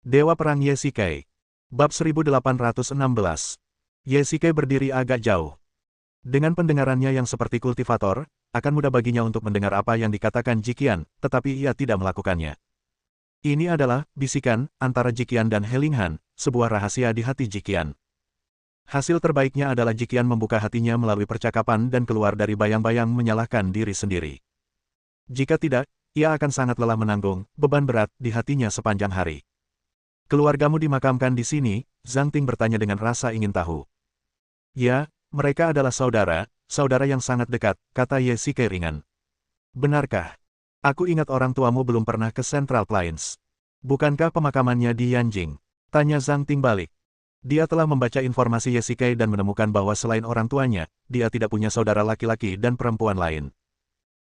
Dewa Perang Ye Shikai. Bab 1816. Ye Shikai berdiri agak jauh. Dengan pendengarannya yang seperti kultivator, akan mudah baginya untuk mendengar apa yang dikatakan Jiqian, tetapi ia tidak melakukannya. Ini adalah bisikan antara Jiqian dan Helinghan, sebuah rahasia di hati Jiqian. Hasil terbaiknya adalah Jiqian membuka hatinya melalui percakapan dan keluar dari bayang-bayang menyalahkan diri sendiri. Jika tidak, ia akan sangat lelah menanggung beban berat di hatinya sepanjang hari. Keluargamu dimakamkan di sini, Zhang Ting bertanya dengan rasa ingin tahu. Ya, mereka adalah saudara yang sangat dekat, kata Ye Shikai ringan. Benarkah? Aku ingat orang tuamu belum pernah ke Central Plains. Bukankah pemakamannya di Yanjing? Tanya Zhang Ting balik. Dia telah membaca informasi Ye Shikai dan menemukan bahwa selain orang tuanya, dia tidak punya saudara laki-laki dan perempuan lain.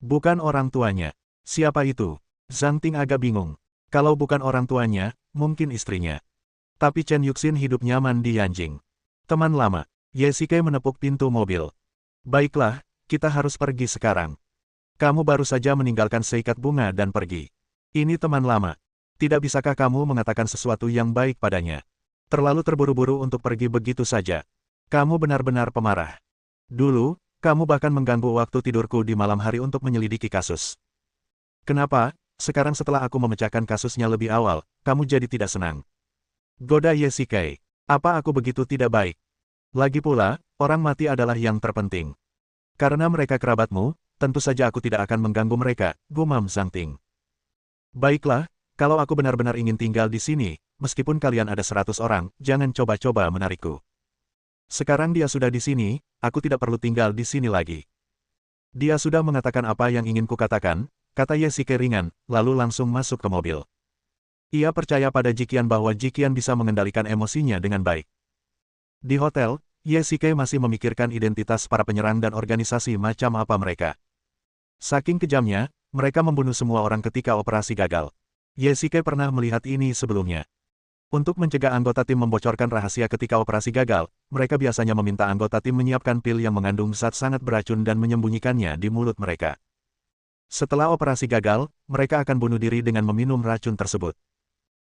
Bukan orang tuanya. Siapa itu? Zhang Ting agak bingung. Kalau bukan orang tuanya, mungkin istrinya. Tapi Chen Yuxin hidup nyaman di Yanjing. Teman lama. Ye Shikai menepuk pintu mobil. Baiklah, kita harus pergi sekarang. Kamu baru saja meninggalkan seikat bunga dan pergi. Ini teman lama. Tidak bisakah kamu mengatakan sesuatu yang baik padanya? Terlalu terburu-buru untuk pergi begitu saja. Kamu benar-benar pemarah. Dulu, kamu bahkan mengganggu waktu tidurku di malam hari untuk menyelidiki kasus. Kenapa, sekarang setelah aku memecahkan kasusnya lebih awal, kamu jadi tidak senang? Goda Ye Shikai. Apa aku begitu tidak baik? Lagi pula, orang mati adalah yang terpenting. Karena mereka kerabatmu, tentu saja aku tidak akan mengganggu mereka, gumam Zhang Ting. Baiklah, kalau aku benar-benar ingin tinggal di sini, meskipun kalian ada 100 orang, jangan coba-coba menarikku. Sekarang dia sudah di sini, aku tidak perlu tinggal di sini lagi. Dia sudah mengatakan apa yang ingin kukatakan, kata Ye Shikai ringan, lalu langsung masuk ke mobil. Ia percaya pada Jiqian bahwa Jiqian bisa mengendalikan emosinya dengan baik. Di hotel, Ye Shikai masih memikirkan identitas para penyerang dan organisasi macam apa mereka. Saking kejamnya, mereka membunuh semua orang ketika operasi gagal. Ye Shikai pernah melihat ini sebelumnya. Untuk mencegah anggota tim membocorkan rahasia ketika operasi gagal, mereka biasanya meminta anggota tim menyiapkan pil yang mengandung zat sangat beracun dan menyembunyikannya di mulut mereka. Setelah operasi gagal, mereka akan bunuh diri dengan meminum racun tersebut.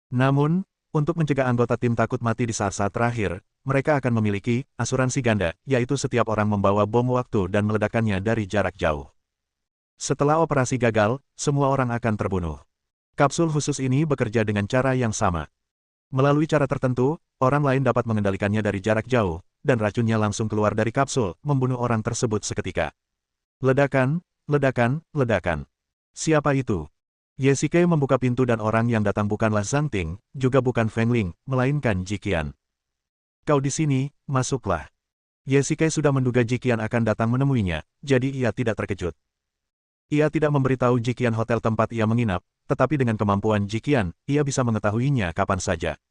Namun, untuk mencegah anggota tim takut mati di saat-saat terakhir, mereka akan memiliki asuransi ganda, yaitu setiap orang membawa bom waktu dan meledakkannya dari jarak jauh. Setelah operasi gagal, semua orang akan terbunuh. Kapsul khusus ini bekerja dengan cara yang sama. Melalui cara tertentu, orang lain dapat mengendalikannya dari jarak jauh, dan racunnya langsung keluar dari kapsul, membunuh orang tersebut seketika. Ledakan, ledakan, ledakan. Siapa itu? Ye Shikai membuka pintu dan orang yang datang bukanlah Zhang Ting, juga bukan Feng Ling, melainkan Jiqian. Kau di sini, masuklah. Ye Shikai sudah menduga Jiqian akan datang menemuinya, jadi ia tidak terkejut. Ia tidak memberitahu Jiqian hotel tempat ia menginap, tetapi dengan kemampuan Jiqian, ia bisa mengetahuinya kapan saja.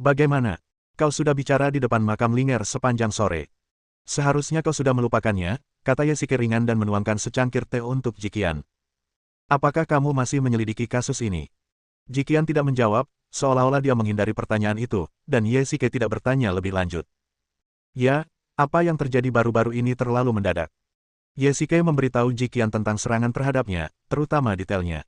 Bagaimana? Kau sudah bicara di depan makam Linger sepanjang sore. Seharusnya kau sudah melupakannya, kata Ye Shikai ringan dan menuangkan secangkir teh untuk Jiqian. Apakah kamu masih menyelidiki kasus ini? Jiqian tidak menjawab, seolah-olah dia menghindari pertanyaan itu, dan Ye Shikai tidak bertanya lebih lanjut. Ya, apa yang terjadi baru-baru ini terlalu mendadak. Ye Shikai memberitahu Jiqian tentang serangan terhadapnya, terutama detailnya.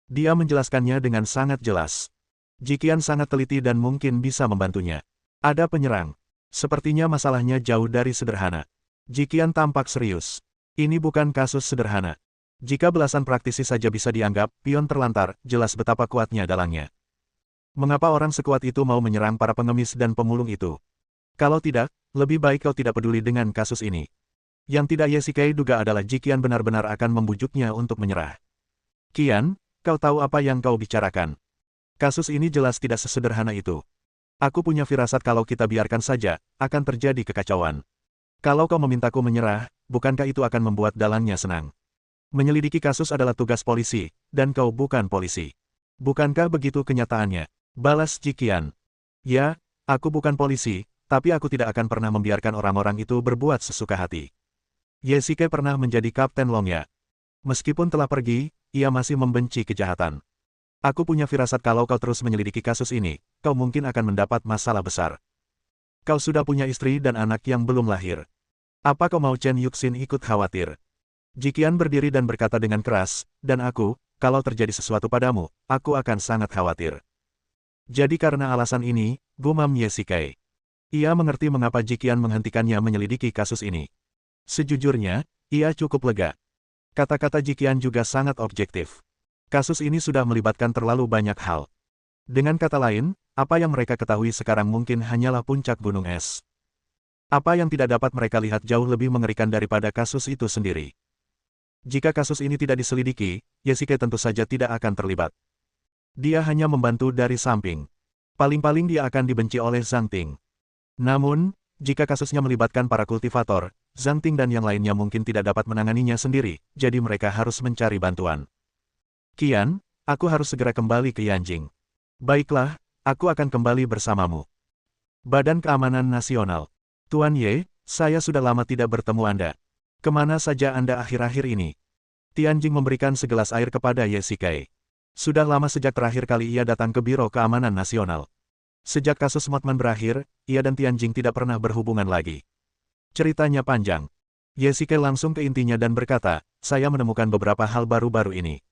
Dia menjelaskannya dengan sangat jelas. Jiqian sangat teliti dan mungkin bisa membantunya. Ada penyerang. Sepertinya masalahnya jauh dari sederhana. Jiqian tampak serius. Ini bukan kasus sederhana. Jika belasan praktisi saja bisa dianggap pion terlantar, jelas betapa kuatnya dalangnya. Mengapa orang sekuat itu mau menyerang para pengemis dan pemulung itu? Kalau tidak, lebih baik kau tidak peduli dengan kasus ini. Yang tidak Ye Shikai duga adalah Jiqian benar-benar akan membujuknya untuk menyerah. Qian, kau tahu apa yang kau bicarakan? Kasus ini jelas tidak sesederhana itu. Aku punya firasat kalau kita biarkan saja, akan terjadi kekacauan. Kalau kau memintaku menyerah, bukankah itu akan membuat dalangnya senang? Menyelidiki kasus adalah tugas polisi, dan kau bukan polisi. Bukankah begitu kenyataannya? Balas Jiqian. Ya, aku bukan polisi, tapi aku tidak akan pernah membiarkan orang-orang itu berbuat sesuka hati. Ye Shikai pernah menjadi Kapten Longya. Meskipun telah pergi, ia masih membenci kejahatan. Aku punya firasat kalau kau terus menyelidiki kasus ini, kau mungkin akan mendapat masalah besar. Kau sudah punya istri dan anak yang belum lahir. Apa kau mau Chen Yuxin ikut khawatir? Jiqian berdiri dan berkata dengan keras, dan aku, kalau terjadi sesuatu padamu, aku akan sangat khawatir. Jadi karena alasan ini, gumam Ye Shikai. Ia mengerti mengapa Jikian menghentikannya menyelidiki kasus ini. Sejujurnya, ia cukup lega. Kata-kata Jikian juga sangat objektif. Kasus ini sudah melibatkan terlalu banyak hal. Dengan kata lain, apa yang mereka ketahui sekarang mungkin hanyalah puncak gunung es. Apa yang tidak dapat mereka lihat jauh lebih mengerikan daripada kasus itu sendiri. Jika kasus ini tidak diselidiki, Ye Shikai tentu saja tidak akan terlibat. Dia hanya membantu dari samping. Paling-paling dia akan dibenci oleh Zhang Ting. Namun, jika kasusnya melibatkan para kultivator, Zhang Ting dan yang lainnya mungkin tidak dapat menanganinya sendiri, jadi mereka harus mencari bantuan. Qian, aku harus segera kembali ke Yanjing. Baiklah, aku akan kembali bersamamu. Badan Keamanan Nasional. Tuan Ye, saya sudah lama tidak bertemu Anda. Kemana saja Anda akhir-akhir ini? Tianjing memberikan segelas air kepada Ye Shikai. Sudah lama sejak terakhir kali ia datang ke Biro Keamanan Nasional. Sejak kasus Motman berakhir, ia dan Tianjing tidak pernah berhubungan lagi. Ceritanya panjang. Ye Shikai langsung ke intinya dan berkata, saya menemukan beberapa hal baru-baru ini.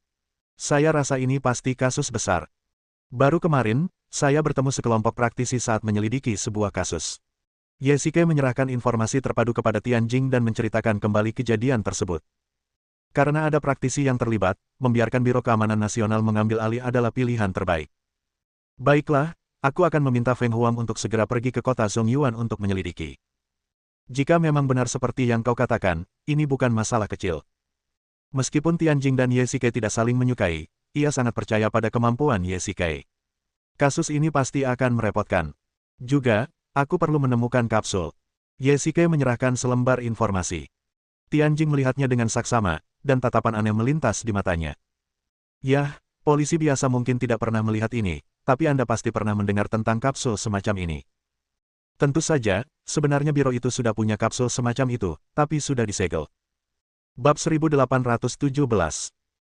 Saya rasa ini pasti kasus besar. Baru kemarin, saya bertemu sekelompok praktisi saat menyelidiki sebuah kasus. Ye Shikai menyerahkan informasi terpadu kepada Tianjing dan menceritakan kembali kejadian tersebut. Karena ada praktisi yang terlibat, membiarkan Biro Keamanan Nasional mengambil alih adalah pilihan terbaik. Baiklah, aku akan meminta Feng Huang untuk segera pergi ke kota Zongyuan untuk menyelidiki. Jika memang benar seperti yang kau katakan, ini bukan masalah kecil. Meskipun Tianjing dan Ye Shikai tidak saling menyukai, ia sangat percaya pada kemampuan Ye Shikai. Kasus ini pasti akan merepotkan. Juga, aku perlu menemukan kapsul. Ye Shikai menyerahkan selembar informasi. Tianjing melihatnya dengan saksama, dan tatapan aneh melintas di matanya. Yah, polisi biasa mungkin tidak pernah melihat ini, tapi Anda pasti pernah mendengar tentang kapsul semacam ini. Tentu saja, sebenarnya biro itu sudah punya kapsul semacam itu, tapi sudah disegel. Bab 1817.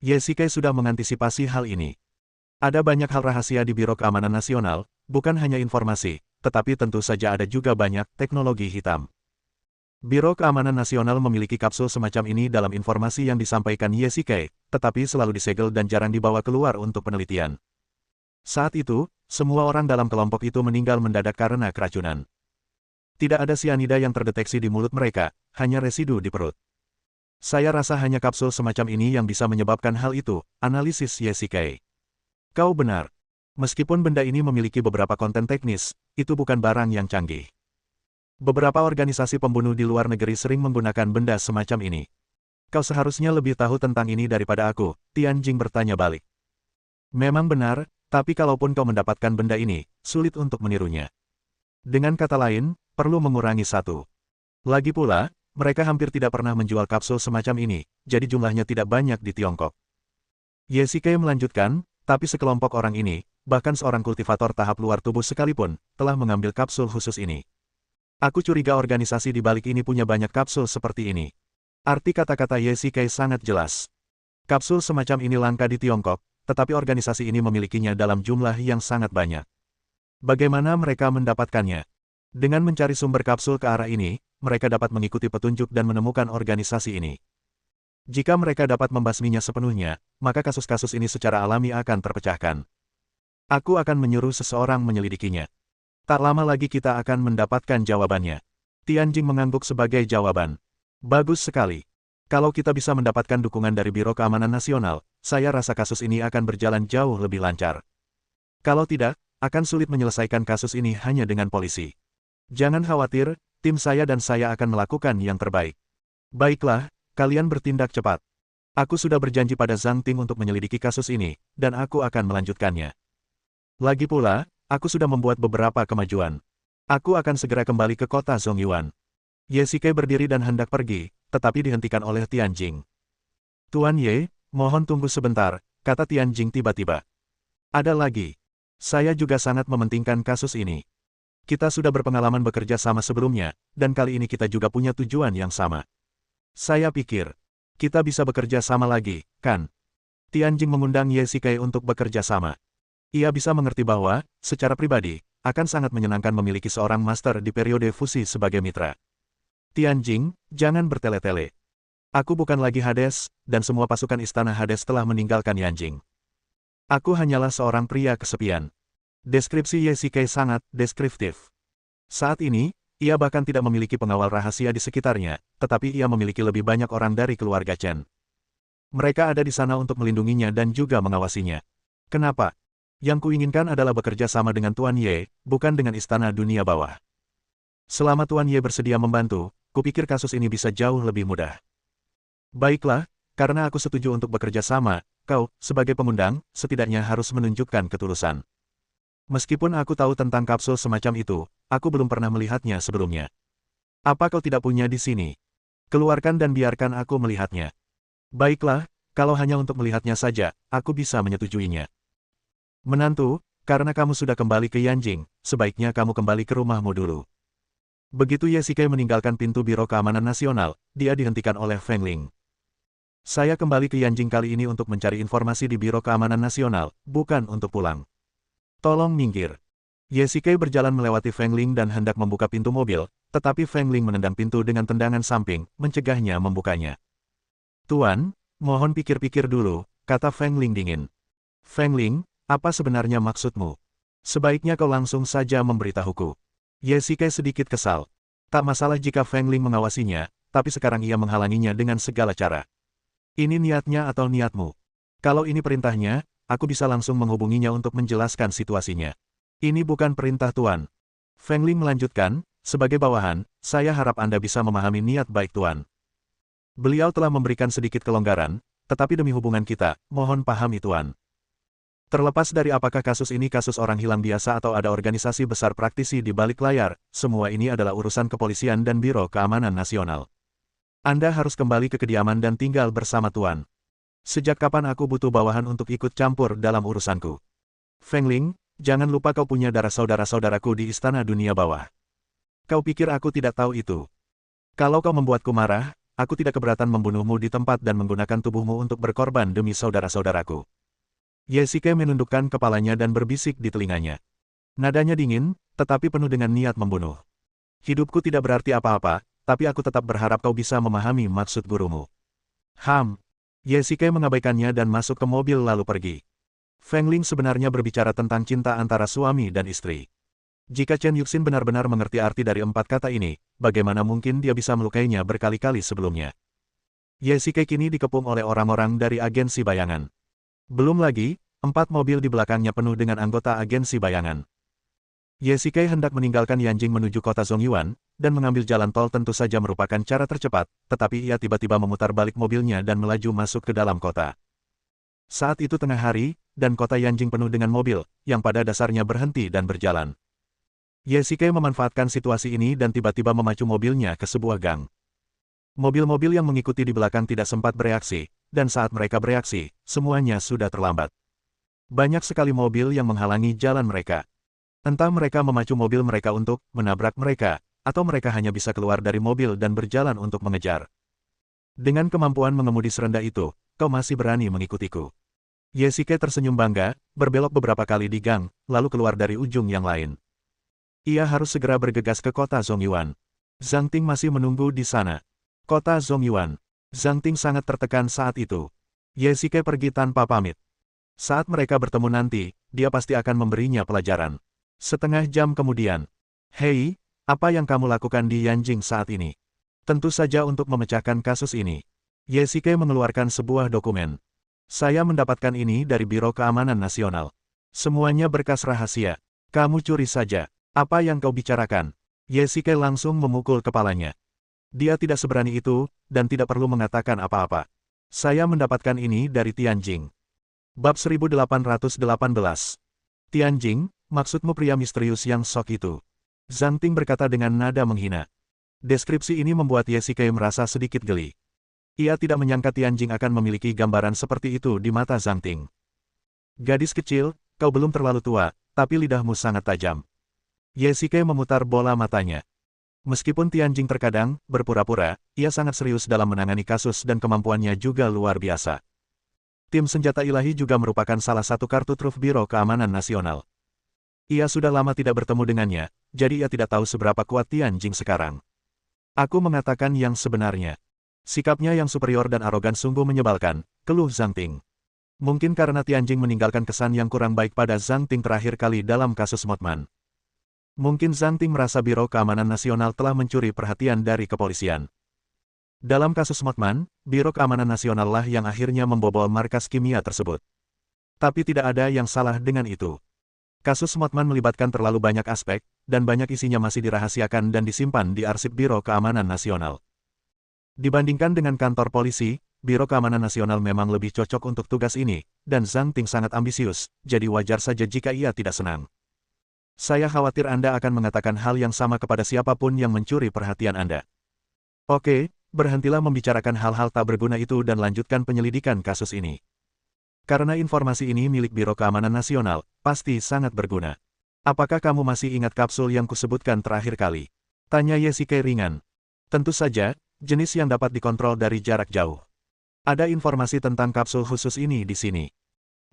Ye Shikai sudah mengantisipasi hal ini. Ada banyak hal rahasia di Biro Keamanan Nasional, bukan hanya informasi, tetapi tentu saja ada juga banyak teknologi hitam. Biro Keamanan Nasional memiliki kapsul semacam ini dalam informasi yang disampaikan Ye Shikai, tetapi selalu disegel dan jarang dibawa keluar untuk penelitian. Saat itu, semua orang dalam kelompok itu meninggal mendadak karena keracunan. Tidak ada sianida yang terdeteksi di mulut mereka, hanya residu di perut. Saya rasa hanya kapsul semacam ini yang bisa menyebabkan hal itu, analisis Ye Shikai. Kau benar. Meskipun benda ini memiliki beberapa konten teknis, itu bukan barang yang canggih. Beberapa organisasi pembunuh di luar negeri sering menggunakan benda semacam ini. Kau seharusnya lebih tahu tentang ini daripada aku, Tianjing bertanya balik. Memang benar, tapi kalaupun kau mendapatkan benda ini, sulit untuk menirunya. Dengan kata lain, perlu mengurangi satu. Lagi pula, mereka hampir tidak pernah menjual kapsul semacam ini, jadi jumlahnya tidak banyak di Tiongkok. Ye Shikai melanjutkan, tapi sekelompok orang ini, bahkan seorang kultivator tahap luar tubuh sekalipun, telah mengambil kapsul khusus ini. Aku curiga organisasi di balik ini punya banyak kapsul seperti ini. Arti kata-kata Ye Shikai sangat jelas. Kapsul semacam ini langka di Tiongkok, tetapi organisasi ini memilikinya dalam jumlah yang sangat banyak. Bagaimana mereka mendapatkannya? Dengan mencari sumber kapsul ke arah ini, mereka dapat mengikuti petunjuk dan menemukan organisasi ini. Jika mereka dapat membasminya sepenuhnya, maka kasus-kasus ini secara alami akan terpecahkan. Aku akan menyuruh seseorang menyelidikinya. Tak lama lagi kita akan mendapatkan jawabannya. Tianjing mengangguk sebagai jawaban. Bagus sekali. Kalau kita bisa mendapatkan dukungan dari Biro Keamanan Nasional, saya rasa kasus ini akan berjalan jauh lebih lancar. Kalau tidak, akan sulit menyelesaikan kasus ini hanya dengan polisi. Jangan khawatir, tim saya dan saya akan melakukan yang terbaik. Baiklah, kalian bertindak cepat. Aku sudah berjanji pada Zhang Ting untuk menyelidiki kasus ini, dan aku akan melanjutkannya. Lagi pula, aku sudah membuat beberapa kemajuan. Aku akan segera kembali ke kota Zongyuan. Ye Shikai berdiri dan hendak pergi, tetapi dihentikan oleh Tianjing. Tuan Ye, mohon tunggu sebentar, kata Tianjing tiba-tiba. Ada lagi. Saya juga sangat mementingkan kasus ini. Kita sudah berpengalaman bekerja sama sebelumnya, dan kali ini kita juga punya tujuan yang sama. Saya pikir, kita bisa bekerja sama lagi, kan? Tianjing mengundang Ye Shikai untuk bekerja sama. Ia bisa mengerti bahwa, secara pribadi, akan sangat menyenangkan memiliki seorang master di periode fusi sebagai mitra. Tianjing, jangan bertele-tele. Aku bukan lagi Hades, dan semua pasukan istana Hades telah meninggalkan Yanjing. Aku hanyalah seorang pria kesepian. Deskripsi Ye Shikai sangat deskriptif. Saat ini, ia bahkan tidak memiliki pengawal rahasia di sekitarnya, tetapi ia memiliki lebih banyak orang dari keluarga Chen. Mereka ada di sana untuk melindunginya dan juga mengawasinya. Kenapa? Yang kuinginkan adalah bekerja sama dengan Tuan Ye, bukan dengan Istana Dunia Bawah. Selama Tuan Ye bersedia membantu, kupikir kasus ini bisa jauh lebih mudah. Baiklah, karena aku setuju untuk bekerja sama, kau, sebagai pengundang, setidaknya harus menunjukkan ketulusan. Meskipun aku tahu tentang kapsul semacam itu, aku belum pernah melihatnya sebelumnya. Apa kau tidak punya di sini? Keluarkan dan biarkan aku melihatnya. Baiklah, kalau hanya untuk melihatnya saja, aku bisa menyetujuinya. Menantu, karena kamu sudah kembali ke Yanjing, sebaiknya kamu kembali ke rumahmu dulu. Begitu Ye Shikai meninggalkan pintu Biro Keamanan Nasional, dia dihentikan oleh Feng Ling. Saya kembali ke Yanjing kali ini untuk mencari informasi di Biro Keamanan Nasional, bukan untuk pulang. Tolong minggir. Ye Shikai berjalan melewati Feng Ling dan hendak membuka pintu mobil, tetapi Feng Ling menendang pintu dengan tendangan samping, mencegahnya membukanya. Tuan, mohon pikir-pikir dulu, kata Feng Ling dingin. Feng Ling, apa sebenarnya maksudmu? Sebaiknya kau langsung saja memberitahuku. Ye Shikai sedikit kesal. Tak masalah jika Feng Ling mengawasinya, tapi sekarang ia menghalanginya dengan segala cara. Ini niatnya atau niatmu? Kalau ini perintahnya, aku bisa langsung menghubunginya untuk menjelaskan situasinya. Ini bukan perintah Tuan. Feng Ling melanjutkan, sebagai bawahan, saya harap Anda bisa memahami niat baik Tuan. Beliau telah memberikan sedikit kelonggaran, tetapi demi hubungan kita, mohon pahami Tuan. Terlepas dari apakah kasus ini kasus orang hilang biasa atau ada organisasi besar praktisi di balik layar, semua ini adalah urusan kepolisian dan Biro Keamanan Nasional. Anda harus kembali ke kediaman dan tinggal bersama Tuan. Sejak kapan aku butuh bawahan untuk ikut campur dalam urusanku? Feng Ling, jangan lupa kau punya darah saudara-saudaraku di Istana Dunia Bawah. Kau pikir aku tidak tahu itu? Kalau kau membuatku marah, aku tidak keberatan membunuhmu di tempat dan menggunakan tubuhmu untuk berkorban demi saudara-saudaraku. Ye Shikai menundukkan kepalanya dan berbisik di telinganya. Nadanya dingin, tetapi penuh dengan niat membunuh. Hidupku tidak berarti apa-apa, tapi aku tetap berharap kau bisa memahami maksud gurumu. Ye Shikai mengabaikannya dan masuk ke mobil lalu pergi. Feng Ling sebenarnya berbicara tentang cinta antara suami dan istri. Jika Chen Yuxin benar-benar mengerti arti dari 4 kata ini, bagaimana mungkin dia bisa melukainya berkali-kali sebelumnya? Ye Shikai kini dikepung oleh orang-orang dari agensi bayangan. Belum lagi, 4 mobil di belakangnya penuh dengan anggota agensi bayangan. Ye Shikai hendak meninggalkan Yanjing menuju kota Zongyuan, dan mengambil jalan tol tentu saja merupakan cara tercepat, tetapi ia tiba-tiba memutar balik mobilnya dan melaju masuk ke dalam kota. Saat itu tengah hari, dan kota Yanjing penuh dengan mobil, yang pada dasarnya berhenti dan berjalan. Ye Shikai memanfaatkan situasi ini dan tiba-tiba memacu mobilnya ke sebuah gang. Mobil-mobil yang mengikuti di belakang tidak sempat bereaksi, dan saat mereka bereaksi, semuanya sudah terlambat. Banyak sekali mobil yang menghalangi jalan mereka. Entah mereka memacu mobil mereka untuk menabrak mereka, atau mereka hanya bisa keluar dari mobil dan berjalan untuk mengejar. Dengan kemampuan mengemudi serendah itu, kau masih berani mengikutiku. Ye Shikai tersenyum bangga, berbelok beberapa kali di gang, lalu keluar dari ujung yang lain. Ia harus segera bergegas ke kota Zongyuan. Zhang Ting masih menunggu di sana. Kota Zongyuan. Zhang Ting sangat tertekan saat itu. Ye Shikai pergi tanpa pamit. Saat mereka bertemu nanti, dia pasti akan memberinya pelajaran. Setengah jam kemudian. Hei, apa yang kamu lakukan di Yanjing saat ini? Tentu saja untuk memecahkan kasus ini. Ye Shikai mengeluarkan sebuah dokumen. Saya mendapatkan ini dari Biro Keamanan Nasional. Semuanya berkas rahasia. Kamu curi saja. Apa yang kau bicarakan? Ye Shikai langsung memukul kepalanya. Dia tidak seberani itu, dan tidak perlu mengatakan apa-apa. Saya mendapatkan ini dari Tianjing. Bab 1818. Tianjing, maksudmu pria misterius yang sok itu? Zhang Ting berkata dengan nada menghina. Deskripsi ini membuat Ye Shikai merasa sedikit geli. Ia tidak menyangka Tianjing akan memiliki gambaran seperti itu di mata Zhang Ting. Gadis kecil, kau belum terlalu tua, tapi lidahmu sangat tajam. Ye Shikai memutar bola matanya. Meskipun Tianjing terkadang berpura-pura, ia sangat serius dalam menangani kasus dan kemampuannya juga luar biasa. Tim senjata ilahi juga merupakan salah satu kartu truf Biro Keamanan Nasional. Ia sudah lama tidak bertemu dengannya, jadi ia tidak tahu seberapa kuat Tianjing sekarang. Aku mengatakan yang sebenarnya. Sikapnya yang superior dan arogan sungguh menyebalkan, keluh Zhang Ting. Mungkin karena Tianjing meninggalkan kesan yang kurang baik pada Zhang Ting terakhir kali dalam kasus Motman. Mungkin Zhang Ting merasa Biro Keamanan Nasional telah mencuri perhatian dari kepolisian. Dalam kasus Motman, Biro Keamanan Nasional lah yang akhirnya membobol markas kimia tersebut. Tapi tidak ada yang salah dengan itu. Kasus Motman melibatkan terlalu banyak aspek, dan banyak isinya masih dirahasiakan dan disimpan di arsip Biro Keamanan Nasional. Dibandingkan dengan kantor polisi, Biro Keamanan Nasional memang lebih cocok untuk tugas ini, dan Zhang Ting sangat ambisius, jadi wajar saja jika ia tidak senang. Saya khawatir Anda akan mengatakan hal yang sama kepada siapapun yang mencuri perhatian Anda. Oke, berhentilah membicarakan hal-hal tak berguna itu dan lanjutkan penyelidikan kasus ini. Karena informasi ini milik Biro Keamanan Nasional, pasti sangat berguna. Apakah kamu masih ingat kapsul yang kusebutkan terakhir kali? Tanya Yesike ringan. Tentu saja, jenis yang dapat dikontrol dari jarak jauh. Ada informasi tentang kapsul khusus ini di sini.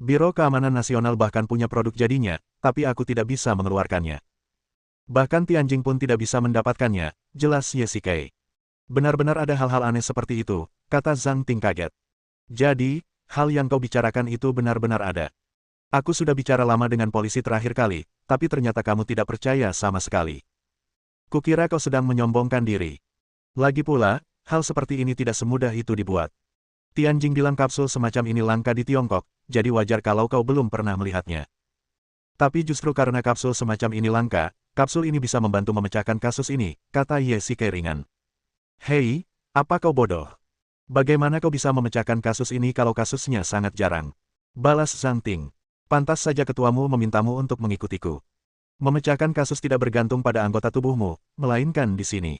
Biro Keamanan Nasional bahkan punya produk jadinya, tapi aku tidak bisa mengeluarkannya. Bahkan Tianjing pun tidak bisa mendapatkannya, jelas Yesike. Benar-benar ada hal-hal aneh seperti itu, kata Zhang Ting kaget. Jadi, hal yang kau bicarakan itu benar-benar ada. Aku sudah bicara lama dengan polisi terakhir kali, tapi ternyata kamu tidak percaya sama sekali. Kukira kau sedang menyombongkan diri. Lagi pula, hal seperti ini tidak semudah itu dibuat. Tianjing bilang kapsul semacam ini langka di Tiongkok, jadi wajar kalau kau belum pernah melihatnya. Tapi justru karena kapsul semacam ini langka, kapsul ini bisa membantu memecahkan kasus ini, kata Yesike ringan. Hei, apa kau bodoh? Bagaimana kau bisa memecahkan kasus ini kalau kasusnya sangat jarang? Balas Zhang Ting. Pantas saja ketuamu memintamu untuk mengikutiku. Memecahkan kasus tidak bergantung pada anggota tubuhmu, melainkan di sini.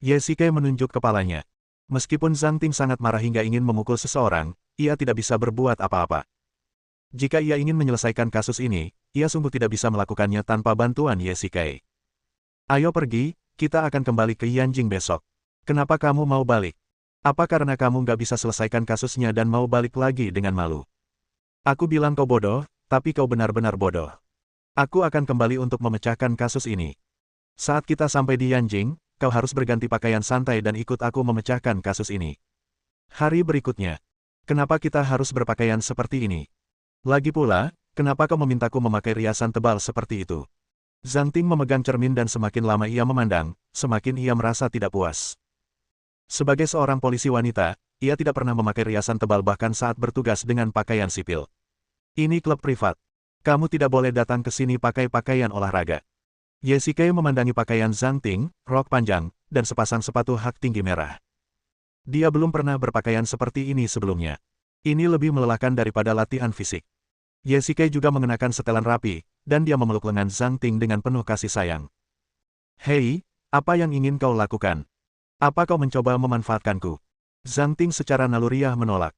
Yesike menunjuk kepalanya. Meskipun Zhang Ting sangat marah hingga ingin memukul seseorang, ia tidak bisa berbuat apa-apa. Jika ia ingin menyelesaikan kasus ini, ia sungguh tidak bisa melakukannya tanpa bantuan Yesike. Ayo pergi, kita akan kembali ke Yanjing besok. Kenapa kamu mau balik? Apa karena kamu nggak bisa selesaikan kasusnya dan mau balik lagi dengan malu? Aku bilang kau bodoh, tapi kau benar-benar bodoh. Aku akan kembali untuk memecahkan kasus ini. Saat kita sampai di Yanjing, kau harus berganti pakaian santai dan ikut aku memecahkan kasus ini. Hari berikutnya. Kenapa kita harus berpakaian seperti ini? Lagi pula, kenapa kau memintaku memakai riasan tebal seperti itu? Zhang Ting memegang cermin dan semakin lama ia memandang, semakin ia merasa tidak puas. Sebagai seorang polisi wanita, ia tidak pernah memakai riasan tebal bahkan saat bertugas dengan pakaian sipil. Ini klub privat. Kamu tidak boleh datang ke sini pakai pakaian olahraga. Yesike memandangi pakaian Zhang Ting, rok panjang, dan sepasang sepatu hak tinggi merah. Dia belum pernah berpakaian seperti ini sebelumnya. Ini lebih melelahkan daripada latihan fisik. Yesike juga mengenakan setelan rapi, dan dia memeluk lengan Zhang Ting dengan penuh kasih sayang. Hei, apa yang ingin kau lakukan? Apa kau mencoba memanfaatkanku? Zhang Ting secara naluriah menolak.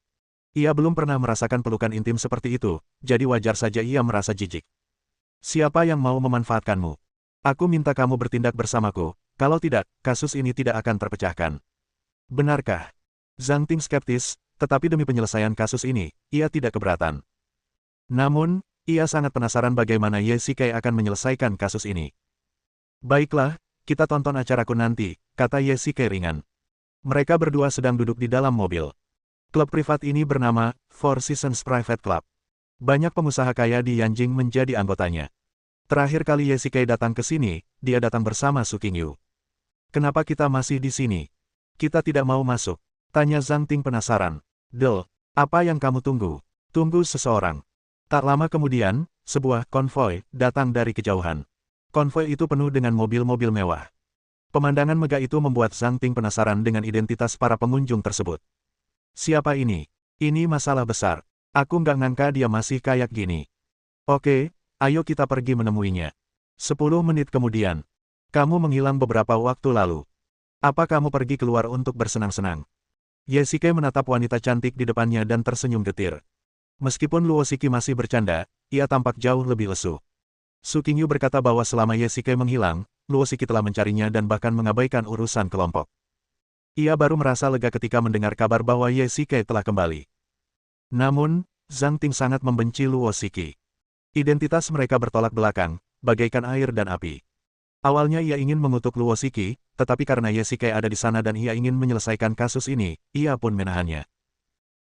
Ia belum pernah merasakan pelukan intim seperti itu, jadi wajar saja ia merasa jijik. Siapa yang mau memanfaatkanmu? Aku minta kamu bertindak bersamaku, kalau tidak, kasus ini tidak akan terpecahkan. Benarkah? Zhang Ting skeptis, tetapi demi penyelesaian kasus ini, ia tidak keberatan. Namun, ia sangat penasaran bagaimana Yesike akan menyelesaikan kasus ini. Baiklah, kita tonton acaraku nanti, kata Yesike ringan. Mereka berdua sedang duduk di dalam mobil. Klub privat ini bernama Four Seasons Private Club. Banyak pengusaha kaya di Yanjing menjadi anggotanya. Terakhir kali Yesike datang ke sini, dia datang bersama Su Qingyu. Kenapa kita masih di sini? Kita tidak mau masuk, tanya Zhang Ting penasaran. Del, apa yang kamu tunggu? Tunggu seseorang. Tak lama kemudian, sebuah konvoi datang dari kejauhan. Konvoi itu penuh dengan mobil-mobil mewah. Pemandangan megah itu membuat Zhang Ting penasaran dengan identitas para pengunjung tersebut. Siapa ini? Ini masalah besar. Aku nggak ngangka dia masih kayak gini. Oke, ayo kita pergi menemuinya. 10 menit kemudian. Kamu menghilang beberapa waktu lalu. Apa kamu pergi keluar untuk bersenang-senang? Yesike menatap wanita cantik di depannya dan tersenyum getir. Meskipun Luo Shiki masih bercanda, ia tampak jauh lebih lesu. Su Qingyu berkata bahwa selama Yesike menghilang, Luo Shiki telah mencarinya dan bahkan mengabaikan urusan kelompok. Ia baru merasa lega ketika mendengar kabar bahwa Yesike telah kembali. Namun, Zhang Ting sangat membenci Luo Shiki. Identitas mereka bertolak belakang, bagaikan air dan api. Awalnya ia ingin mengutuk Luo Shiki, tetapi karena Yesike ada di sana dan ia ingin menyelesaikan kasus ini, ia pun menahannya.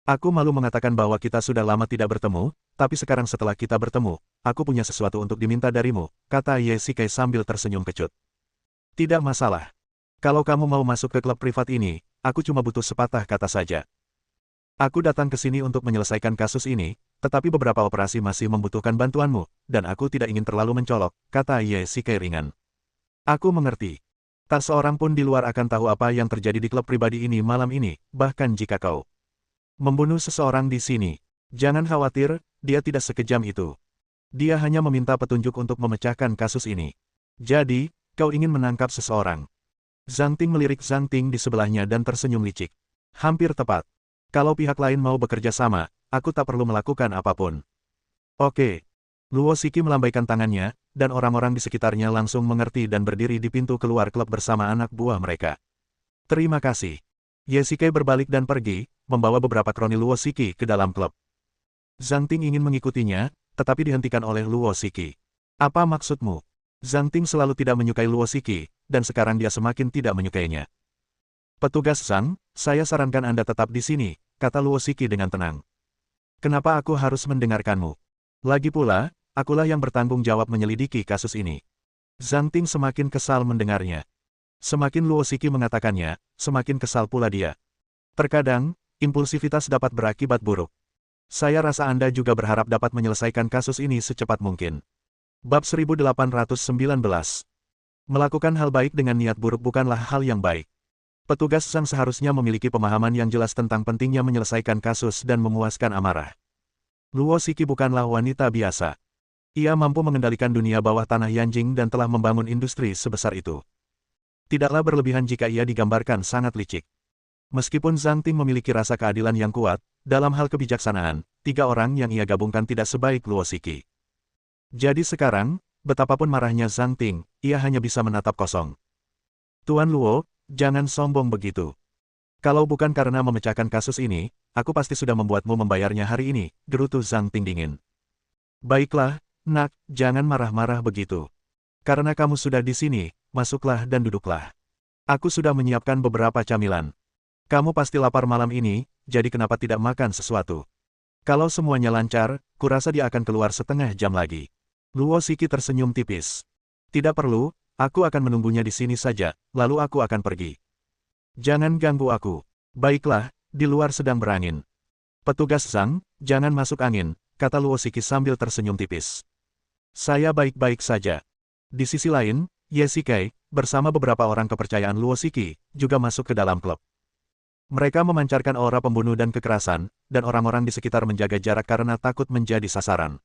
Aku malu mengatakan bahwa kita sudah lama tidak bertemu, tapi sekarang setelah kita bertemu, aku punya sesuatu untuk diminta darimu, kata Ye Shikai sambil tersenyum kecut. Tidak masalah. Kalau kamu mau masuk ke klub privat ini, aku cuma butuh sepatah kata saja. Aku datang ke sini untuk menyelesaikan kasus ini, tetapi beberapa operasi masih membutuhkan bantuanmu, dan aku tidak ingin terlalu mencolok, kata Ye Shikai ringan. Aku mengerti. Tak seorang pun di luar akan tahu apa yang terjadi di klub pribadi ini malam ini, bahkan jika kau membunuh seseorang di sini. Jangan khawatir, dia tidak sekejam itu. Dia hanya meminta petunjuk untuk memecahkan kasus ini. Jadi, kau ingin menangkap seseorang. Zhang Ting melirik Zhang Ting di sebelahnya dan tersenyum licik. Hampir tepat. Kalau pihak lain mau bekerja sama, aku tak perlu melakukan apapun. Oke. Luo Shiki melambaikan tangannya, dan orang-orang di sekitarnya langsung mengerti dan berdiri di pintu keluar klub bersama anak buah mereka. Terima kasih. Ye Shikai berbalik dan pergi, membawa beberapa kroni Luo Shiki ke dalam klub. Zhang Ting ingin mengikutinya, tetapi dihentikan oleh Luo Shiki. Apa maksudmu? Zhang Ting selalu tidak menyukai Luo Shiki, dan sekarang dia semakin tidak menyukainya. Petugas Zhang, saya sarankan Anda tetap di sini, kata Luo Shiki dengan tenang. Kenapa aku harus mendengarkanmu? Lagi pula, akulah yang bertanggung jawab menyelidiki kasus ini. Zhang Ting semakin kesal mendengarnya. Semakin Luo Shiki mengatakannya, semakin kesal pula dia. Terkadang, impulsivitas dapat berakibat buruk. Saya rasa Anda juga berharap dapat menyelesaikan kasus ini secepat mungkin. Bab 1819. Melakukan hal baik dengan niat buruk bukanlah hal yang baik. Petugas Zhang seharusnya memiliki pemahaman yang jelas tentang pentingnya menyelesaikan kasus dan memuaskan amarah. Luo Shiki bukanlah wanita biasa. Ia mampu mengendalikan dunia bawah tanah Yanjing dan telah membangun industri sebesar itu. Tidaklah berlebihan jika ia digambarkan sangat licik. Meskipun Zhang Ting memiliki rasa keadilan yang kuat, dalam hal kebijaksanaan, 3 orang yang ia gabungkan tidak sebaik Luo Shiki. Jadi sekarang, betapapun marahnya Zhang Ting, ia hanya bisa menatap kosong. Tuan Luo, jangan sombong begitu. Kalau bukan karena memecahkan kasus ini, aku pasti sudah membuatmu membayarnya hari ini, gerutu Zhang Ting dingin. Baiklah, nak, jangan marah-marah begitu. Karena kamu sudah di sini, masuklah dan duduklah. Aku sudah menyiapkan beberapa camilan. Kamu pasti lapar malam ini, jadi kenapa tidak makan sesuatu? Kalau semuanya lancar, kurasa dia akan keluar setengah jam lagi. Luo Shiki tersenyum tipis. Tidak perlu, aku akan menunggunya di sini saja, lalu aku akan pergi. Jangan ganggu aku. Baiklah, di luar sedang berangin. Petugas Zhang, jangan masuk angin, kata Luo Shiki sambil tersenyum tipis. Saya baik-baik saja. Di sisi lain, Ye Shikai, bersama beberapa orang kepercayaan Luo Shiki, juga masuk ke dalam klub. Mereka memancarkan aura pembunuh dan kekerasan, dan orang-orang di sekitar menjaga jarak karena takut menjadi sasaran.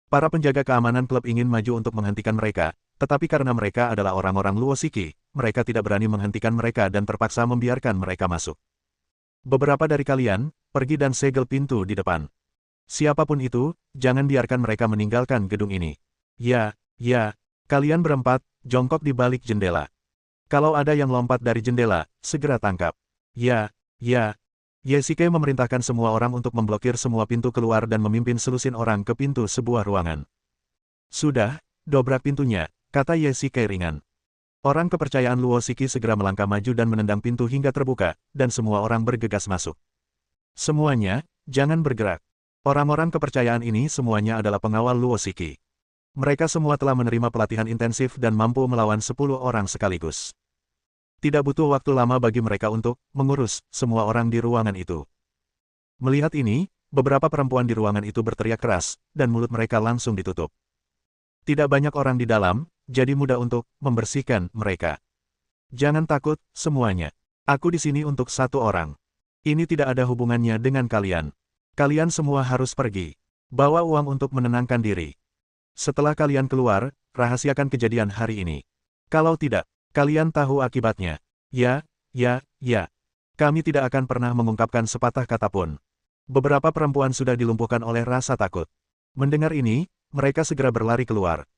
Para penjaga keamanan klub ingin maju untuk menghentikan mereka, tetapi karena mereka adalah orang-orang Luo Shiki, mereka tidak berani menghentikan mereka dan terpaksa membiarkan mereka masuk. Beberapa dari kalian, pergi dan segel pintu di depan. Siapapun itu, jangan biarkan mereka meninggalkan gedung ini. Ya, kalian berempat, jongkok di balik jendela. Kalau ada yang lompat dari jendela, segera tangkap. Ya. Ye Shikai memerintahkan semua orang untuk memblokir semua pintu keluar dan memimpin selusin orang ke pintu sebuah ruangan. Sudah, dobrak pintunya, kata Ye Shikai ringan. Orang kepercayaan Luo Shiki segera melangkah maju dan menendang pintu hingga terbuka, dan semua orang bergegas masuk. Semuanya, jangan bergerak. Orang-orang kepercayaan ini semuanya adalah pengawal Luo Shiki. Mereka semua telah menerima pelatihan intensif dan mampu melawan 10 orang sekaligus. Tidak butuh waktu lama bagi mereka untuk mengurus semua orang di ruangan itu. Melihat ini, beberapa perempuan di ruangan itu berteriak keras, dan mulut mereka langsung ditutup. Tidak banyak orang di dalam, jadi mudah untuk membersihkan mereka. Jangan takut, semuanya. Aku di sini untuk 1 orang. Ini tidak ada hubungannya dengan kalian. Kalian semua harus pergi. Bawa uang untuk menenangkan diri. Setelah kalian keluar, rahasiakan kejadian hari ini. Kalau tidak, kalian tahu akibatnya. Ya. Kami tidak akan pernah mengungkapkan sepatah kata pun. Beberapa perempuan sudah dilumpuhkan oleh rasa takut. Mendengar ini, mereka segera berlari keluar.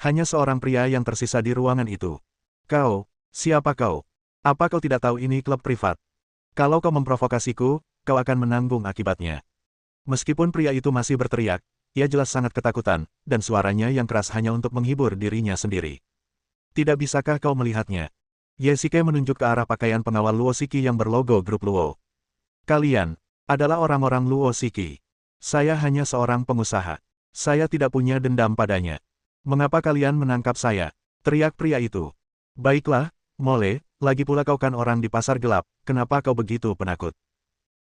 Hanya seorang pria yang tersisa di ruangan itu. Kau, siapa kau? Apa kau tidak tahu ini klub privat? Kalau kau memprovokasiku, kau akan menanggung akibatnya. Meskipun pria itu masih berteriak, ia jelas sangat ketakutan, dan suaranya yang keras hanya untuk menghibur dirinya sendiri. Tidak bisakah kau melihatnya? Ye Shikai menunjuk ke arah pakaian pengawal Luo Shiki yang berlogo grup Luo. Kalian, adalah orang-orang Luo Shiki. Saya hanya seorang pengusaha. Saya tidak punya dendam padanya. Mengapa kalian menangkap saya? Teriak pria itu. Baiklah, Mole, lagi pula kau kan orang di pasar gelap, kenapa kau begitu penakut?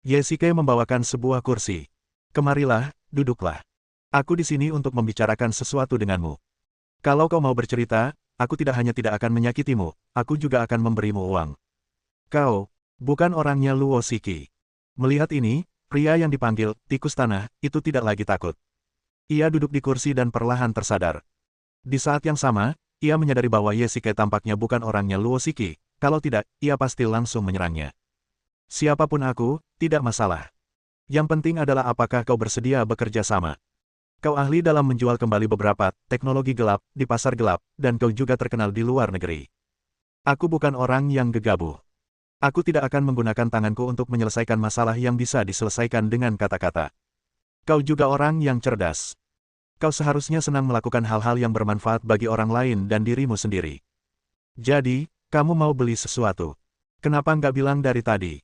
Yesike membawakan sebuah kursi. Kemarilah, duduklah. Aku di sini untuk membicarakan sesuatu denganmu. Kalau kau mau bercerita, aku tidak hanya tidak akan menyakitimu, aku juga akan memberimu uang. Kau, bukan orangnya Luo Shiki. Melihat ini, pria yang dipanggil tikus tanah itu tidak lagi takut. Ia duduk di kursi dan perlahan tersadar. Di saat yang sama, ia menyadari bahwa Yesike tampaknya bukan orangnya Luo Shiki, kalau tidak, ia pasti langsung menyerangnya. Siapapun aku, tidak masalah. Yang penting adalah apakah kau bersedia bekerja sama. Kau ahli dalam menjual kembali beberapa teknologi gelap di pasar gelap, dan kau juga terkenal di luar negeri. Aku bukan orang yang gegabah. Aku tidak akan menggunakan tanganku untuk menyelesaikan masalah yang bisa diselesaikan dengan kata-kata. Kau juga orang yang cerdas. Kau seharusnya senang melakukan hal-hal yang bermanfaat bagi orang lain dan dirimu sendiri. Jadi, kamu mau beli sesuatu. Kenapa nggak bilang dari tadi?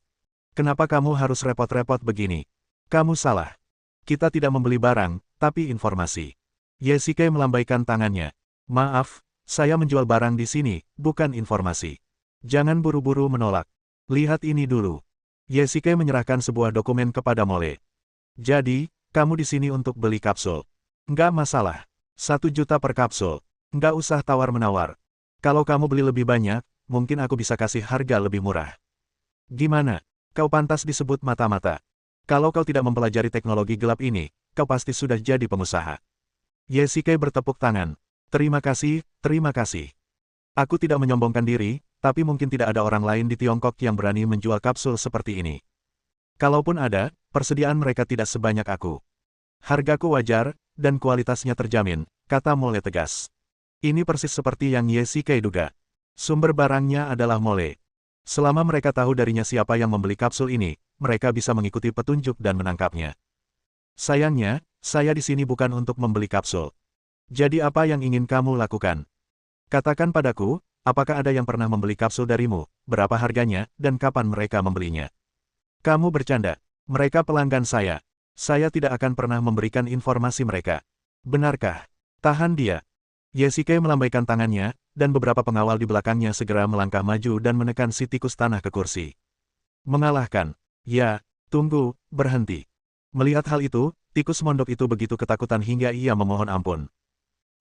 Kenapa kamu harus repot-repot begini? Kamu salah. Kita tidak membeli barang, tapi informasi. Yesike melambaikan tangannya. Maaf, saya menjual barang di sini, bukan informasi. Jangan buru-buru menolak. Lihat ini dulu. Yesike menyerahkan sebuah dokumen kepada Mole. Jadi, kamu di sini untuk beli kapsul. Nggak masalah. 1 juta per kapsul. Nggak usah tawar-menawar. Kalau kamu beli lebih banyak, mungkin aku bisa kasih harga lebih murah. Gimana? Kau pantas disebut mata-mata. Kalau kau tidak mempelajari teknologi gelap ini, kau pasti sudah jadi pengusaha. Yesike bertepuk tangan. Terima kasih, terima kasih. Aku tidak menyombongkan diri, tapi mungkin tidak ada orang lain di Tiongkok yang berani menjual kapsul seperti ini. Kalaupun ada, persediaan mereka tidak sebanyak aku. Hargaku wajar, dan kualitasnya terjamin, kata Mole tegas. Ini persis seperti yang Yesike duga. Sumber barangnya adalah Mole. Selama mereka tahu darinya siapa yang membeli kapsul ini, mereka bisa mengikuti petunjuk dan menangkapnya. Sayangnya, saya di sini bukan untuk membeli kapsul. Jadi apa yang ingin kamu lakukan? Katakan padaku, apakah ada yang pernah membeli kapsul darimu, berapa harganya, dan kapan mereka membelinya? Kamu bercanda. Mereka pelanggan saya. Saya tidak akan pernah memberikan informasi mereka. Benarkah? Tahan dia. Yesike melambaikan tangannya, dan beberapa pengawal di belakangnya segera melangkah maju dan menekan si tikus tanah ke kursi. Mengalahkan. Ya, tunggu, berhenti. Melihat hal itu, tikus mondok itu begitu ketakutan hingga ia memohon ampun.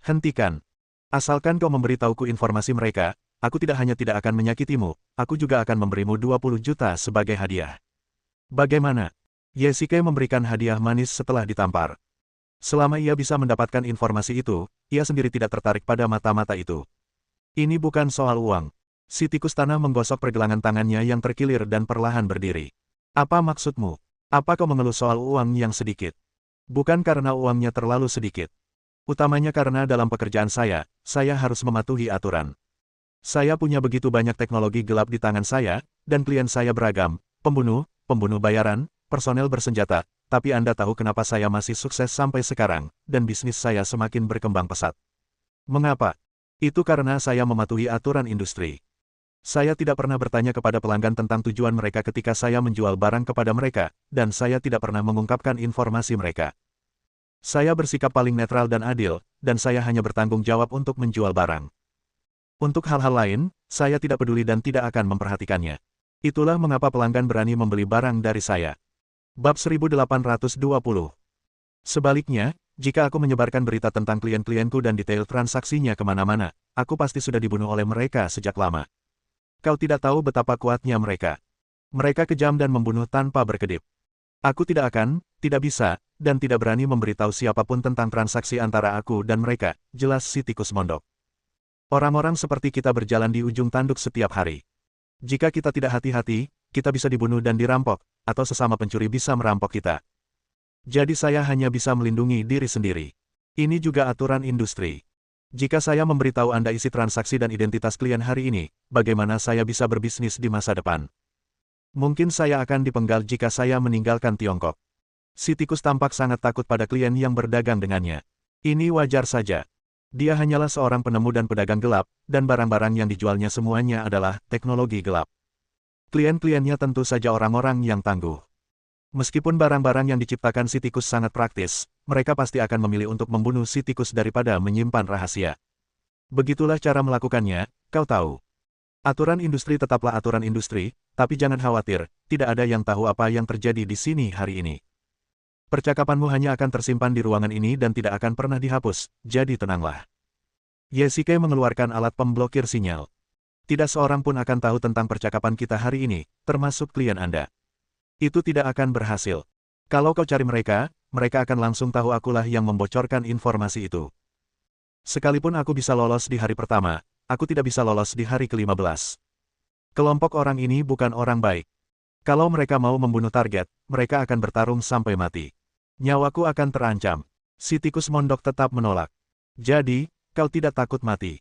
Hentikan. Asalkan kau memberitahuku informasi mereka, aku tidak hanya tidak akan menyakitimu, aku juga akan memberimu 20 juta sebagai hadiah. Bagaimana? Yesike memberikan hadiah manis setelah ditampar. Selama ia bisa mendapatkan informasi itu, ia sendiri tidak tertarik pada mata-mata itu. Ini bukan soal uang. Si tikus tanah menggosok pergelangan tangannya yang terkilir dan perlahan berdiri. Apa maksudmu? Apa kau mengeluh soal uang yang sedikit? Bukan karena uangnya terlalu sedikit. Utamanya karena dalam pekerjaan saya harus mematuhi aturan. Saya punya begitu banyak teknologi gelap di tangan saya, dan klien saya beragam, pembunuh bayaran, personel bersenjata, tapi Anda tahu kenapa saya masih sukses sampai sekarang, dan bisnis saya semakin berkembang pesat. Mengapa? Itu karena saya mematuhi aturan industri. Saya tidak pernah bertanya kepada pelanggan tentang tujuan mereka ketika saya menjual barang kepada mereka, dan saya tidak pernah mengungkapkan informasi mereka. Saya bersikap paling netral dan adil, dan saya hanya bertanggung jawab untuk menjual barang. Untuk hal-hal lain, saya tidak peduli dan tidak akan memperhatikannya. Itulah mengapa pelanggan berani membeli barang dari saya. Bab 1820. Sebaliknya, jika aku menyebarkan berita tentang klien-klienku dan detail transaksinya kemana-mana, aku pasti sudah dibunuh oleh mereka sejak lama. Kau tidak tahu betapa kuatnya mereka. Mereka kejam dan membunuh tanpa berkedip. Aku tidak akan, tidak bisa, dan tidak berani memberitahu siapapun tentang transaksi antara aku dan mereka, jelas si tikus mondok. Orang-orang seperti kita berjalan di ujung tanduk setiap hari. Jika kita tidak hati-hati, kita bisa dibunuh dan dirampok, atau sesama pencuri bisa merampok kita. Jadi saya hanya bisa melindungi diri sendiri. Ini juga aturan industri. Jika saya memberitahu Anda isi transaksi dan identitas klien hari ini, bagaimana saya bisa berbisnis di masa depan? Mungkin saya akan dipenggal jika saya meninggalkan Tiongkok. Si tikus tampak sangat takut pada klien yang berdagang dengannya. Ini wajar saja. Dia hanyalah seorang penemu dan pedagang gelap, dan barang-barang yang dijualnya semuanya adalah teknologi gelap. Klien-kliennya tentu saja orang-orang yang tangguh. Meskipun barang-barang yang diciptakan si tikus sangat praktis, mereka pasti akan memilih untuk membunuh si tikus daripada menyimpan rahasia. Begitulah cara melakukannya, kau tahu. Aturan industri tetaplah aturan industri, tapi jangan khawatir, tidak ada yang tahu apa yang terjadi di sini hari ini. Percakapanmu hanya akan tersimpan di ruangan ini dan tidak akan pernah dihapus, jadi tenanglah. Yesike mengeluarkan alat pemblokir sinyal. Tidak seorang pun akan tahu tentang percakapan kita hari ini, termasuk klien Anda. Itu tidak akan berhasil. Kalau kau cari mereka, mereka akan langsung tahu akulah yang membocorkan informasi itu. Sekalipun aku bisa lolos di hari pertama, aku tidak bisa lolos di hari ke-15. Kelompok orang ini bukan orang baik. Kalau mereka mau membunuh target, mereka akan bertarung sampai mati. Nyawaku akan terancam. Si tikus mondok tetap menolak. Jadi, kau tidak takut mati.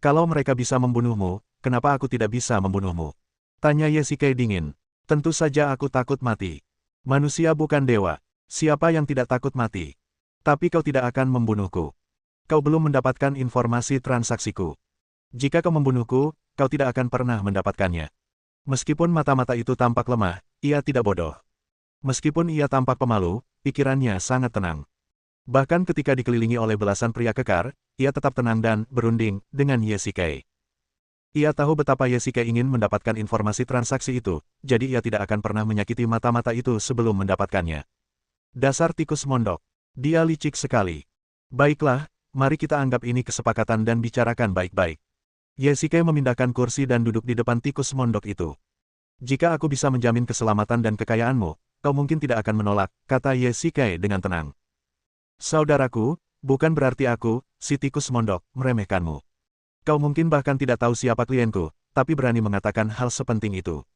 Kalau mereka bisa membunuhmu, kenapa aku tidak bisa membunuhmu? Tanya Yesike dingin. Tentu saja aku takut mati. Manusia bukan dewa. Siapa yang tidak takut mati? Tapi kau tidak akan membunuhku. Kau belum mendapatkan informasi transaksiku. Jika kau membunuhku, kau tidak akan pernah mendapatkannya. Meskipun mata-mata itu tampak lemah, ia tidak bodoh. Meskipun ia tampak pemalu, pikirannya sangat tenang. Bahkan ketika dikelilingi oleh belasan pria kekar, ia tetap tenang dan berunding dengan Yesike. Ia tahu betapa Yesike ingin mendapatkan informasi transaksi itu, jadi ia tidak akan pernah menyakiti mata-mata itu sebelum mendapatkannya. Dasar tikus mondok. Dia licik sekali. Baiklah, mari kita anggap ini kesepakatan dan bicarakan baik-baik. Yesike memindahkan kursi dan duduk di depan tikus mondok itu. Jika aku bisa menjamin keselamatan dan kekayaanmu, kau mungkin tidak akan menolak, kata Yesike dengan tenang. Saudaraku, bukan berarti aku, si tikus mondok, meremehkanmu. Kau mungkin bahkan tidak tahu siapa klienku, tapi berani mengatakan hal sepenting itu.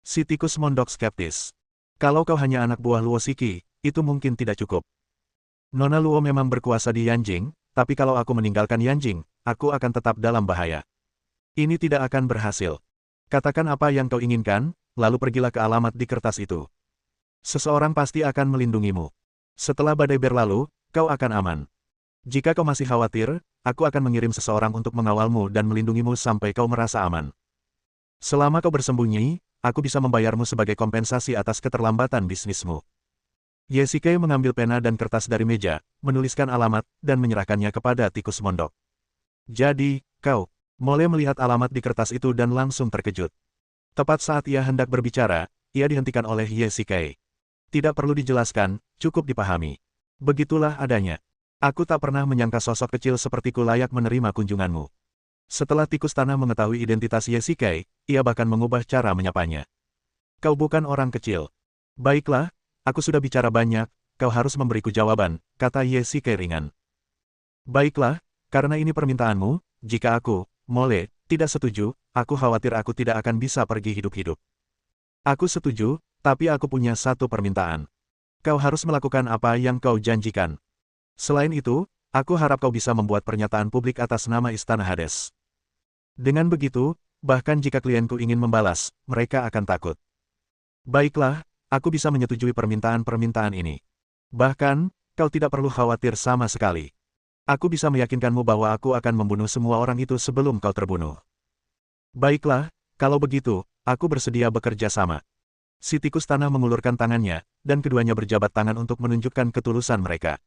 Si tikus mondok skeptis. Kalau kau hanya anak buah Luo Shiki, itu mungkin tidak cukup. Nona Luo memang berkuasa di Yanjing, tapi kalau aku meninggalkan Yanjing, aku akan tetap dalam bahaya. Ini tidak akan berhasil. Katakan apa yang kau inginkan, lalu pergilah ke alamat di kertas itu. Seseorang pasti akan melindungimu. Setelah badai berlalu, kau akan aman. Jika kau masih khawatir, aku akan mengirim seseorang untuk mengawalmu dan melindungimu sampai kau merasa aman. Selama kau bersembunyi, aku bisa membayarmu sebagai kompensasi atas keterlambatan bisnismu. Yesike mengambil pena dan kertas dari meja, menuliskan alamat, dan menyerahkannya kepada tikus mondok. Jadi, kau, Mole melihat alamat di kertas itu dan langsung terkejut. Tepat saat ia hendak berbicara, ia dihentikan oleh Yesike. Tidak perlu dijelaskan, cukup dipahami. Begitulah adanya. Aku tak pernah menyangka sosok kecil sepertiku layak menerima kunjunganmu. Setelah tikus tanah mengetahui identitas Yesike, ia bahkan mengubah cara menyapanya. Kau bukan orang kecil. Baiklah, aku sudah bicara banyak, kau harus memberiku jawaban, kata Yesike ringan. Baiklah, karena ini permintaanmu, jika aku, Mole, tidak setuju, aku khawatir aku tidak akan bisa pergi hidup-hidup. Aku setuju, tapi aku punya satu permintaan. Kau harus melakukan apa yang kau janjikan. Selain itu, aku harap kau bisa membuat pernyataan publik atas nama Istana Hades. Dengan begitu, bahkan jika klienku ingin membalas, mereka akan takut. Baiklah, aku bisa menyetujui permintaan-permintaan ini. Bahkan, kau tidak perlu khawatir sama sekali. Aku bisa meyakinkanmu bahwa aku akan membunuh semua orang itu sebelum kau terbunuh. Baiklah, kalau begitu, aku bersedia bekerja sama. Si tikus tanah mengulurkan tangannya, dan keduanya berjabat tangan untuk menunjukkan ketulusan mereka.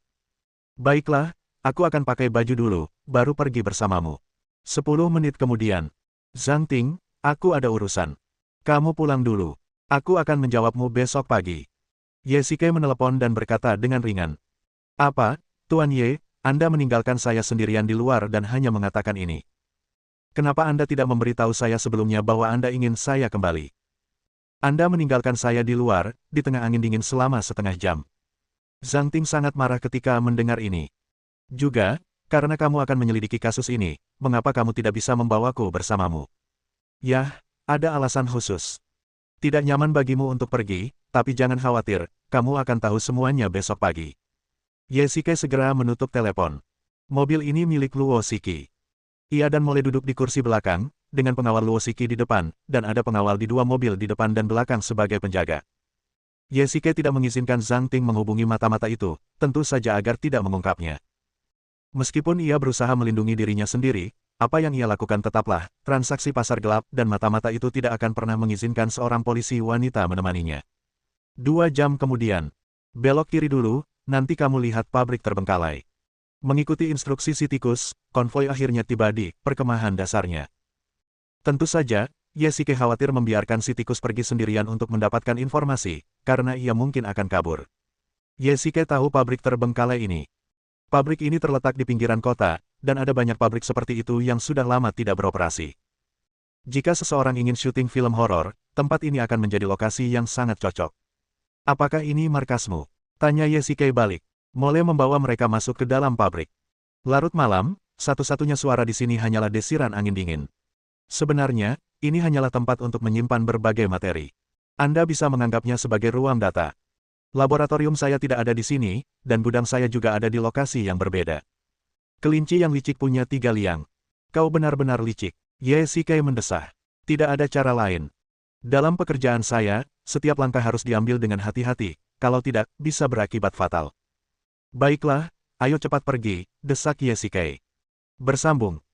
Baiklah, aku akan pakai baju dulu, baru pergi bersamamu. 10 menit kemudian. Zhang Ting, aku ada urusan. Kamu pulang dulu. Aku akan menjawabmu besok pagi. Yesike menelepon dan berkata dengan ringan. Apa, Tuan Ye, Anda meninggalkan saya sendirian di luar dan hanya mengatakan ini. Kenapa Anda tidak memberitahu saya sebelumnya bahwa Anda ingin saya kembali? Anda meninggalkan saya di luar, di tengah angin dingin selama setengah jam. Zhang Ting sangat marah ketika mendengar ini. Juga, karena kamu akan menyelidiki kasus ini, mengapa kamu tidak bisa membawaku bersamamu? Yah, ada alasan khusus. Tidak nyaman bagimu untuk pergi, tapi jangan khawatir, kamu akan tahu semuanya besok pagi. Yesike segera menutup telepon. Mobil ini milik Luo Shiki. Ia dan Mole duduk di kursi belakang, dengan pengawal Luo Shiki di depan, dan ada pengawal di dua mobil di depan dan belakang sebagai penjaga. Yesike tidak mengizinkan Zhang Ting menghubungi mata-mata itu, tentu saja agar tidak mengungkapnya. Meskipun ia berusaha melindungi dirinya sendiri, apa yang ia lakukan tetaplah, transaksi pasar gelap dan mata-mata itu tidak akan pernah mengizinkan seorang polisi wanita menemaninya. 2 jam kemudian. Belok kiri dulu, nanti kamu lihat pabrik terbengkalai. Mengikuti instruksi si tikus, konvoi akhirnya tiba di perkemahan dasarnya. Tentu saja, Yesike khawatir membiarkan si tikus pergi sendirian untuk mendapatkan informasi, karena ia mungkin akan kabur. Yesike tahu pabrik terbengkalai ini. Pabrik ini terletak di pinggiran kota, dan ada banyak pabrik seperti itu yang sudah lama tidak beroperasi. Jika seseorang ingin syuting film horor, tempat ini akan menjadi lokasi yang sangat cocok. Apakah ini markasmu? Tanya Yesike balik. Mole membawa mereka masuk ke dalam pabrik. Larut malam, satu-satunya suara di sini hanyalah desiran angin dingin. Sebenarnya, ini hanyalah tempat untuk menyimpan berbagai materi. Anda bisa menganggapnya sebagai ruang data. Laboratorium saya tidak ada di sini, dan gudang saya juga ada di lokasi yang berbeda. Kelinci yang licik punya 3 liang. Kau benar-benar licik. Yesike mendesah. Tidak ada cara lain. Dalam pekerjaan saya, setiap langkah harus diambil dengan hati-hati, kalau tidak, bisa berakibat fatal. Baiklah, ayo cepat pergi, desak Yesike. Bersambung.